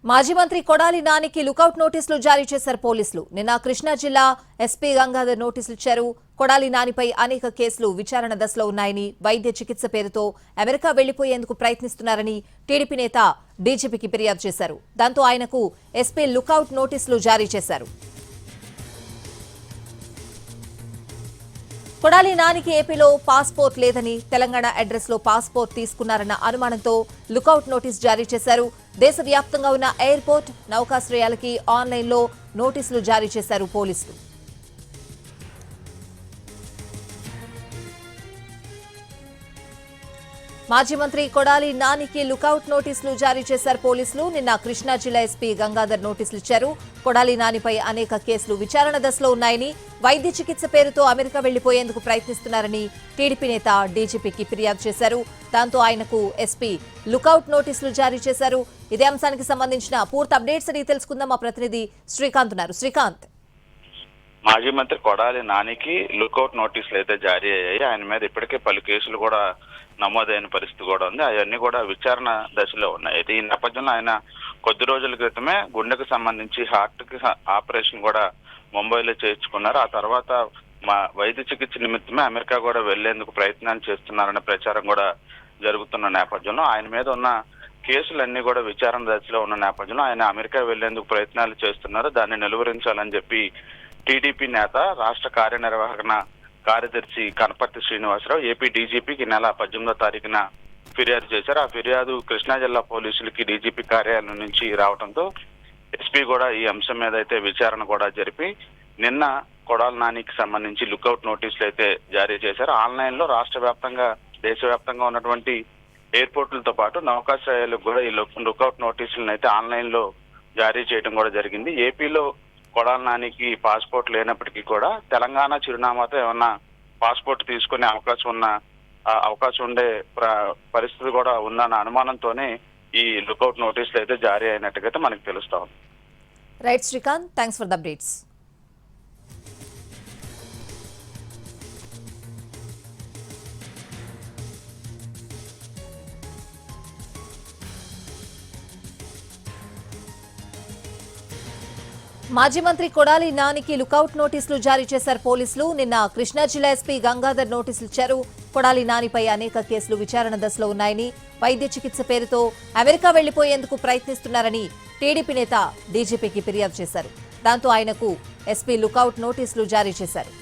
మాజీ మంత్రి కొడాలి నానికి లుకౌట్ నోటీసులు జారీ చేశారు పోలీసులు. నిన్న కృష్ణా జిల్లా ఎస్పీ గంగాధర్ నోటీసులు ఇచ్చారు. కొడాలి నానిపై అనేక కేసులు విచారణ దశలో ఉన్నాయని, వైద్య చికిత్స పేరుతో అమెరికా వెళ్లిపోయేందుకు ప్రయత్నిస్తున్నారని టీడీపీ నేత డీజీపీకి ఫిర్యాదు చేశారు. దాంతో ఆయనకు ఎస్పీ లుకౌట్ నోటీసులు జారీ చేశారు. కొడాలి నానికి ఏపీలో పాస్పోర్ట్ లేదని, తెలంగాణ అడ్రస్ లో పాస్పోర్ట్ తీసుకున్నారన్న అనుమానంతో లుకౌట్ నోటీస్ జారీ చేశారు. దేశవ్యాప్తంగా ఉన్న ఎయిర్పోర్ట్, నౌకాశ్రయాలకి ఆన్లైన్లో నోటీసులు జారీ చేశారు పోలీసులు. మాజీ మంత్రి కొడాలి నానికి లుకౌట్ నోటీసులు జారీ చేశారు పోలీసులు. నిన్న కృష్ణా జిల్లా ఎస్పీ గంగాధర్ నోటీసులు ఇచ్చారు. కొడాలి నానిపై అనేక కేసులు విచారణ దశలో ఉన్నాయని, వైద్య చికిత్స పేరుతో అమెరికా వెళ్లిపోయేందుకు ప్రయత్నిస్తున్నారని టీడీపీ నేత డీజీపీకి ఫిర్యాదు చేశారు. దాంతో ఆయనకు ఎస్పీ లుకౌట్ నోటీసులు జారీ చేశారు. ఇదే అంశానికి సంబంధించిన పూర్తి అప్డేట్స్ అడిగి తెలుసుకుందాం. మా ప్రతినిధి శ్రీకాంత్ ఉన్నారు. శ్రీకాంత్, మాజీ మంత్రి కొడాలి నానికి లుకౌట్ నోటీసులు అయితే జారీ అయ్యాయి. ఆయన మీద ఇప్పటికే పలు కేసులు కూడా నమోదైన పరిస్థితి కూడా ఉంది. అవన్నీ కూడా విచారణ దశలో ఉన్నాయి. అయితే ఈ నేపథ్యంలో ఆయన కొద్ది రోజుల క్రితమే గుండెకు సంబంధించి హార్ట్ కి ఆపరేషన్ కూడా ముంబైలో చేయించుకున్నారు. ఆ తర్వాత వైద్య చికిత్స నిమిత్తమే అమెరికా కూడా వెళ్లేందుకు ప్రయత్నాలు చేస్తున్నారనే ప్రచారం కూడా జరుగుతున్న నేపథ్యంలో ఆయన మీద ఉన్న కేసులన్నీ కూడా విచారణ దశలో ఉన్న నేపథ్యంలో ఆయన అమెరికా వెళ్లేందుకు ప్రయత్నాలు చేస్తున్నారు. దాన్ని నిలువరించాలని చెప్పి టీడీపీ నేత, రాష్ట్ర కార్యనిర్వహణ కార్యదర్శి కనపర్తి శ్రీనివాసరావు ఏపీ డీజీపీకి నెల 18వ తారీఖున ఫిర్యాదు చేశారు. ఆ ఫిర్యాదు కృష్ణా జిల్లా పోలీసులకి డీజీపీ కార్యాలయం నుంచి రావడంతో ఎస్పీ కూడా ఈ అంశం మీద అయితే విచారణ కూడా జరిపి నిన్న కొడాలి నానికి సంబంధించి లుకౌట్ నోటీసులు అయితే జారీ చేశారు. ఆన్లైన్ లో రాష్ట్ర వ్యాప్తంగా, దేశవ్యాప్తంగా ఉన్నటువంటి ఎయిర్పోర్టులతో పాటు నౌకాశ్రయాలకు కూడా ఈ లుకౌట్ నోటీసులను అయితే ఆన్లైన్ లో జారీ చేయడం కూడా జరిగింది. ఏపీలో కొడాలి నానికి పాస్పోర్ట్ లేనప్పటికీ కూడా తెలంగాణ చిరునామాతో ఏమన్నా పాస్పోర్ట్ తీసుకునే అవకాశం ఉండే పరిస్థితి కూడా ఉందన్న అనుమానంతోనే ఈ లుకౌట్ నోటీసులు అయితే జారీ అయినట్టుగా మనకు తెలుస్తా ఉంది. Right Srikanth, thanks for the updates. మాజీ మంత్రి కొడాలి నానికి లుకౌట్ నోటీసులు జారీ చేశారు పోలీసులు. నిన్న కృష్ణా జిల్లా ఎస్పీ గంగాధర్ నోటీసులు ఇచ్చారు. కొడాలి నానిపై అనేక కేసులు విచారణ దశలో ఉన్నాయని, వైద్య చికిత్స పేరుతో అమెరికా వెళ్లిపోయేందుకు ప్రయత్నిస్తున్నారని టీడీపీ నేత డీజీపీకి ఫిర్యాదు చేశారు. దాంతో ఆయనకు ఎస్పీ లుకౌట్ నోటీసులు జారీ చేశారు.